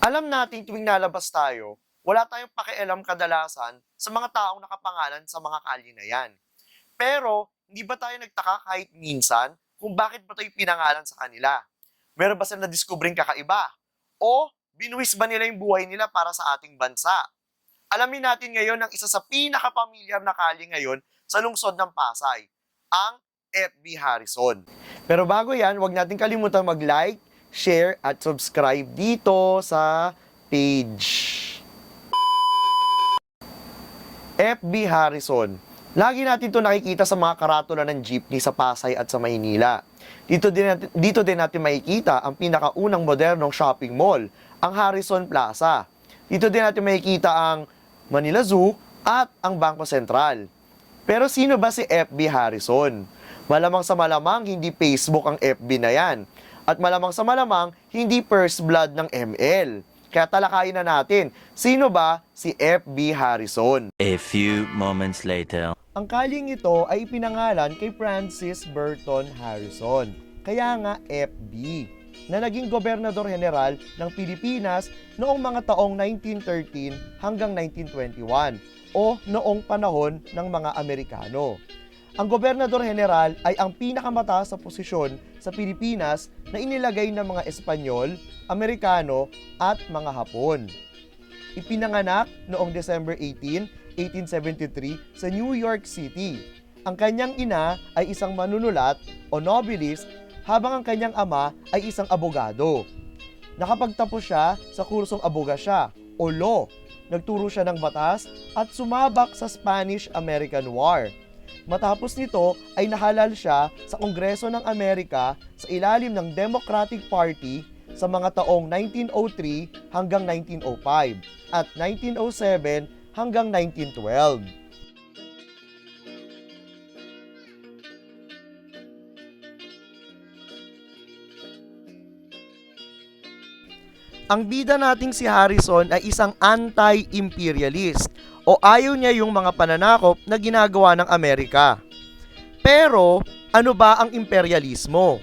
Alam natin tuwing nalabas tayo, wala tayong pakialam kadalasan sa mga taong nakapangalan sa mga kalye na yan. Pero, hindi ba tayo nagtaka kahit minsan kung bakit ba tayo pinangalan sa kanila? Meron ba sila na-discovering kakaiba? O binuwis ba nila yung buhay nila para sa ating bansa? Alamin natin ngayon ang isa sa pinakapamilyar na kalye ngayon sa lungsod ng Pasay, ang FB Harrison. Pero bago yan, huwag natin kalimutan mag-like, share at subscribe dito sa page. FB Harrison. Lagi natin ito nakikita sa mga karatula ng jeepney sa Pasay at sa Maynila. Dito din natin makikita ang pinakaunang modernong shopping mall, ang Harrison Plaza. Dito din natin makikita ang Manila Zoo at ang Bangko Sentral. Pero sino ba si FB Harrison? Malamang sa malamang hindi Facebook ang FB na yan. At malamang sa malamang hindi first blood ng ML. Kaya talakayin na natin, sino ba si FB Harrison? A few moments later. Ang kalyeng ito ay ipinangalan kay Francis Burton Harrison, kaya nga FB, na naging gobernador general ng Pilipinas noong mga taong 1913 hanggang 1921 o noong panahon ng mga Amerikano. Ang gobernador general ay ang pinakamataas sa posisyon sa Pilipinas na inilagay ng mga Espanyol, Amerikano at mga Hapon. Ipinanganak noong December 18, 1873 sa New York City. Ang kanyang ina ay isang manunulat o novelist habang ang kanyang ama ay isang abogado. Nakapagtapos siya sa kursong abogasya o law. Nagturo siya ng batas at sumabak sa Spanish-American War. Matapos nito ay nahalal siya sa Kongreso ng Amerika sa ilalim ng Democratic Party sa mga taong 1903 hanggang 1905 at 1907 hanggang 1912. Ang bida nating si Harrison ay isang anti-imperialist o ayaw niya yung mga pananakop na ginagawa ng Amerika. Pero, ano ba ang imperialismo?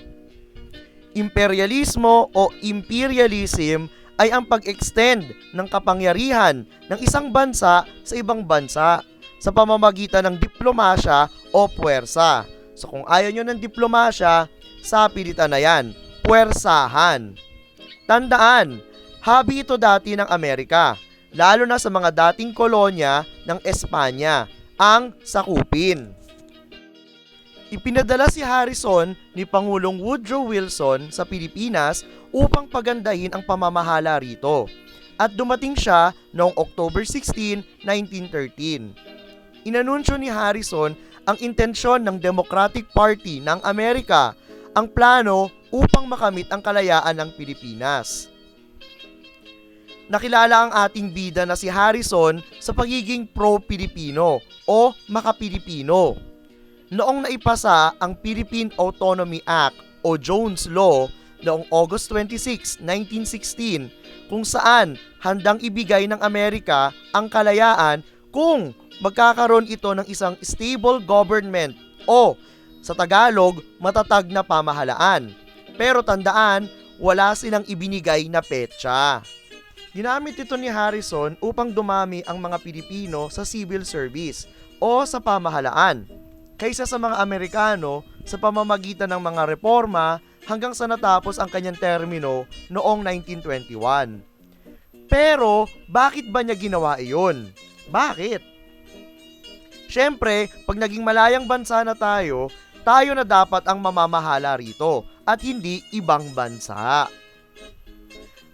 Imperialismo o imperialism ay ang pag-extend ng kapangyarihan ng isang bansa sa ibang bansa sa pamamagitan ng diplomasya o puwersa. So kung ayaw nyo ng diplomasya, sa pilitan na yan, puwersahan. Tandaan, hobby ito dati ng Amerika, lalo na sa mga dating kolonya ng Espanya, ang sakupin. Ipinadala si Harrison ni Pangulong Woodrow Wilson sa Pilipinas upang pagandahin ang pamamahala rito. At dumating siya noong October 16, 1913. Inanunsyo ni Harrison ang intensyon ng Democratic Party ng Amerika, ang plano upang makamit ang kalayaan ng Pilipinas. Nakilala ang ating bida na si Harrison sa pagiging pro-Pilipino o maka-Pilipino. Noong naipasa ang Philippine Autonomy Act o Jones Law noong August 26, 1916 kung saan handang ibigay ng Amerika ang kalayaan kung magkakaroon ito ng isang stable government o sa Tagalog, matatag na pamahalaan. Pero tandaan, wala silang ibinigay na petsa. Ginamit ito ni Harrison upang dumami ang mga Pilipino sa civil service o sa pamahalaan kaysa sa mga Amerikano sa pamamagitan ng mga reforma hanggang sa natapos ang kanyang termino noong 1921. Pero, bakit ba niya ginawa iyon? Bakit? Siyempre, pag naging malayang bansa na tayo na dapat ang mamamahala rito at hindi ibang bansa.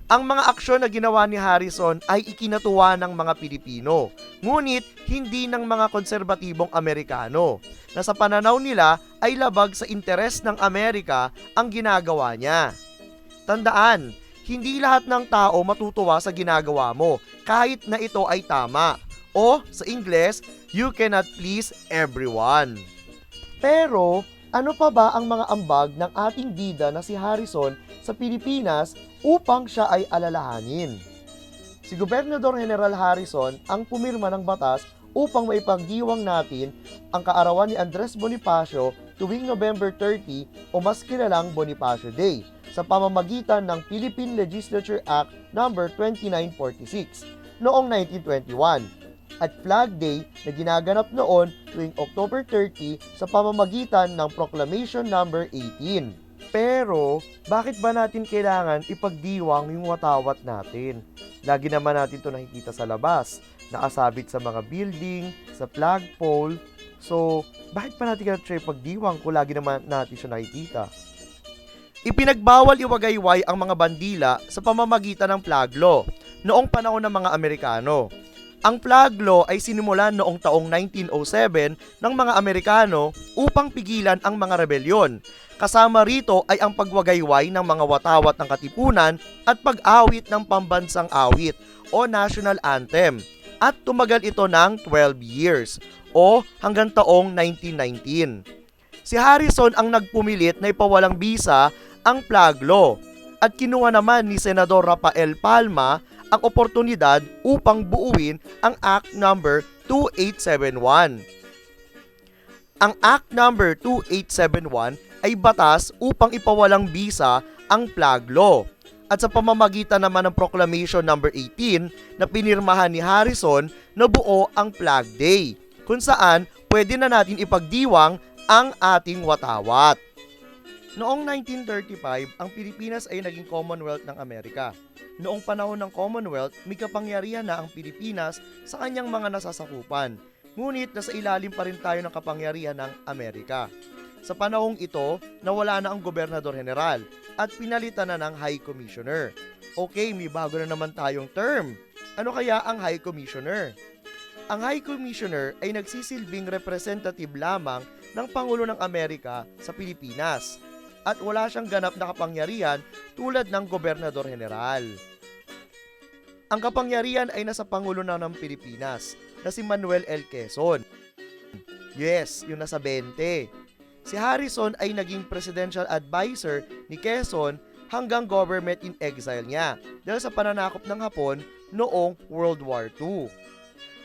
Ang mga aksyon na ginawa ni Harrison ay ikinatuwa ng mga Pilipino, ngunit hindi ng mga konserbatibong Amerikano, na sa pananaw nila ay labag sa interes ng Amerika ang ginagawa niya. Tandaan, hindi lahat ng tao matutuwa sa ginagawa mo, kahit na ito ay tama, o sa Ingles, you cannot please everyone. Pero, ano pa ba ang mga ambag ng ating bida na si Harrison sa Pilipinas upang siya ay alalahanin? Si Gobernador General Harrison ang pumirma ng batas upang maipagdiwang natin ang kaarawan ni Andres Bonifacio tuwing November 30 o mas kilalang Bonifacio Day, sa pamamagitan ng Philippine Legislature Act No. 2946 noong 1921 at Flag Day na ginaganap noon tuwing October 30 sa pamamagitan ng Proclamation No. 18. Pero, bakit ba natin kailangan ipagdiwang yung watawat natin? Lagi naman natin ito nakikita sa labas, nakasabit sa mga building, sa flagpole. So, bakit pa natin kailangan ipagdiwang kung lagi naman natin siya nakikita? Ipinagbawal iwagayway ang mga bandila sa pamamagitan ng flag law noong panahon ng mga Amerikano. Ang flag law ay sinimulan noong taong 1907 ng mga Amerikano upang pigilan ang mga rebelyon. Kasama rito ay ang pagwagayway ng mga watawat ng katipunan at pag-awit ng pambansang awit o national anthem. At tumagal ito ng 12 years o hanggang taong 1919. Si Harrison ang nagpumilit na ipawalang bisa ang flag law at kinuha naman ni Senador Rafael Palma ang oportunidad upang buuin ang Act No. 2871. Ang Act No. 2871 ay batas upang ipawalang bisa ang flag law. At sa pamamagitan naman ng Proclamation No. 18 na pinirmahan ni Harrison na buo ang Flag Day, kung saan pwede na natin ipagdiwang ang ating watawat. Noong 1935, ang Pilipinas ay naging Commonwealth ng Amerika. Noong panahon ng Commonwealth, may kapangyarihan na ang Pilipinas sa kanyang mga nasasakupan. Ngunit nasa ilalim pa rin tayo ng kapangyarihan ng Amerika. Sa panahong ito, nawala na ang Gobernador General at pinalitan na ng High Commissioner. Okay, may bago na naman tayong term. Ano kaya ang High Commissioner? Ang High Commissioner ay nagsisilbing representative lamang ng Pangulo ng Amerika sa Pilipinas at wala siyang ganap na kapangyarihan tulad ng Gobernador General. Ang kapangyarihan ay nasa Pangulo na ng Pilipinas na si Manuel L. Quezon. Yes, yung nasa 20. Si Harrison ay naging presidential advisor ni Quezon hanggang government in exile niya dahil sa pananakop ng Hapon noong World War II.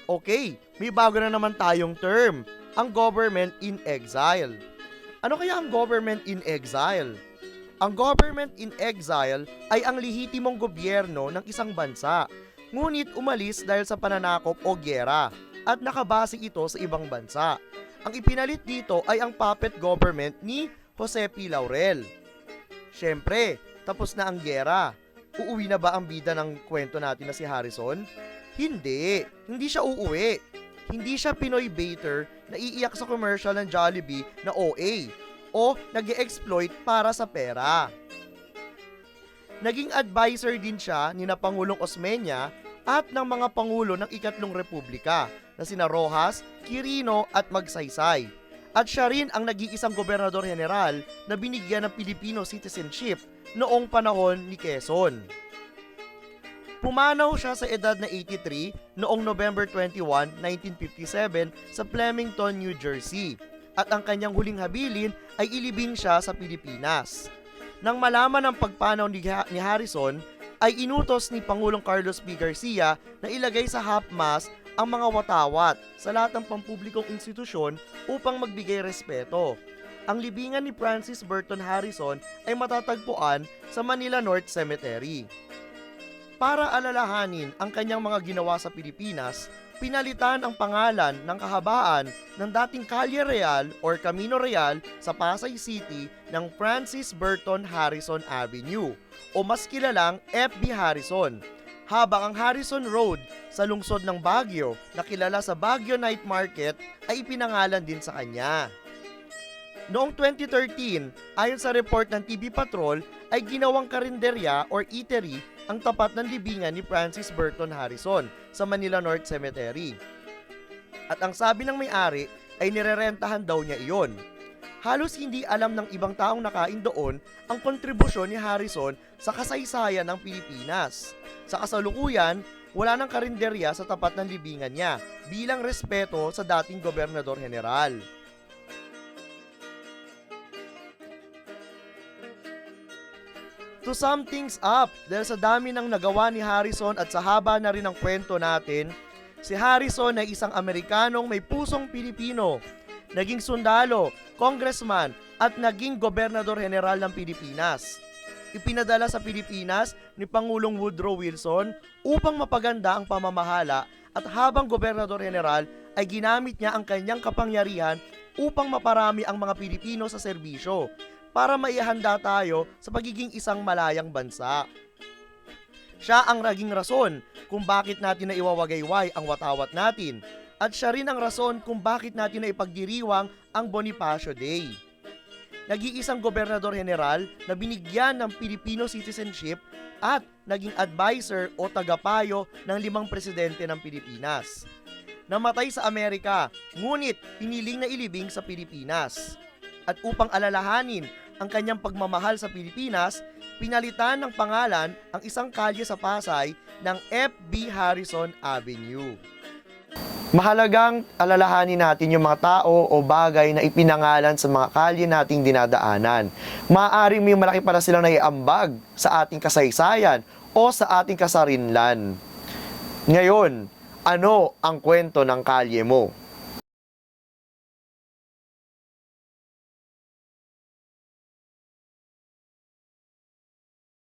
Okay, may bago na naman tayong term, ang government in exile. Ano kaya ang government in exile? Ang government in exile ay ang lehitimong gobyerno ng isang bansa, ngunit umalis dahil sa pananakop o gyera at nakabase ito sa ibang bansa. Ang ipinalit dito ay ang puppet government ni Jose P. Laurel. Siyempre, tapos na ang gyera. Uuwi na ba ang bida ng kwento natin na si Harrison? Hindi siya uuwi. Hindi siya Pinoy baiter na iiyak sa commercial ng Jollibee na OA o nag-e-exploit para sa pera. Naging advisor din siya ni na Pangulong Osmeña at ng mga pangulo ng Ikatlong Republika na sina Rojas, Quirino at Magsaysay. At siya rin ang nag-iisang gobernador general na binigyan ng Filipino citizenship noong panahon ni Quezon. Pumanaw siya sa edad na 83 noong November 21, 1957 sa Flemington, New Jersey at ang kanyang huling habilin ay ilibing siya sa Pilipinas. Nang malaman ang pagpanaw ni Harrison, ay inutos ni Pangulong Carlos B. Garcia na ilagay sa half-mast ang mga watawat sa lahat ng pampublikong institusyon upang magbigay respeto. Ang libingan ni Francis Burton Harrison ay matatagpuan sa Manila North Cemetery. Para alalahanin ang kanyang mga ginawa sa Pilipinas, pinalitan ang pangalan ng kahabaan ng dating Calle Real or Camino Real sa Pasay City ng Francis Burton Harrison Avenue o mas kilalang FB Harrison, habang ang Harrison Road sa lungsod ng Baguio na kilala sa Baguio Night Market ay ipinangalan din sa kanya. Noong 2013, ayon sa report ng TV Patrol, ay ginawang karinderya or eatery ang tapat ng libingan ni Francis Burton Harrison sa Manila North Cemetery. At ang sabi ng may-ari ay nirerentahan daw niya iyon. Halos hindi alam ng ibang taong nakain doon ang kontribusyon ni Harrison sa kasaysayan ng Pilipinas. Sa kasalukuyan, wala nang karinderya sa tapat ng libingan niya bilang respeto sa dating gobernador general. To sum things up, dahil sa dami ng nagawa ni Harrison at sa haba na rin ng kwento natin, si Harrison ay isang Amerikanong may pusong Pilipino, naging sundalo, congressman at naging gobernador general ng Pilipinas. ipinadala sa Pilipinas ni Pangulong Woodrow Wilson upang mapaganda ang pamamahala at habang Gobernador General ay ginamit niya ang kanyang kapangyarihan upang maparami ang mga Pilipino sa serbisyo para maihanda tayo sa pagiging isang malayang bansa. Siya ang naging rason kung bakit natin na iwawagayway ang watawat natin at siya rin ang rason kung bakit natin na ipagdiriwang ang Bonifacio Day. Nag-iisang Gobernador General na binigyan ng Filipino citizenship at naging advisor o tagapayo ng 5 presidente ng Pilipinas. Namatay sa Amerika, ngunit hiniling na ilibing sa Pilipinas. At upang alalahanin ang kanyang pagmamahal sa Pilipinas, pinalitan ng pangalan ang isang kalye sa Pasay ng F.B. Harrison Avenue. Mahalagang alalahanin natin yung mga tao o bagay na ipinangalan sa mga kalye nating dinadaanan. Maaaring may malaki para silang naiambag sa ating kasaysayan o sa ating kasarinlan. Ngayon, ano ang kwento ng kalye mo?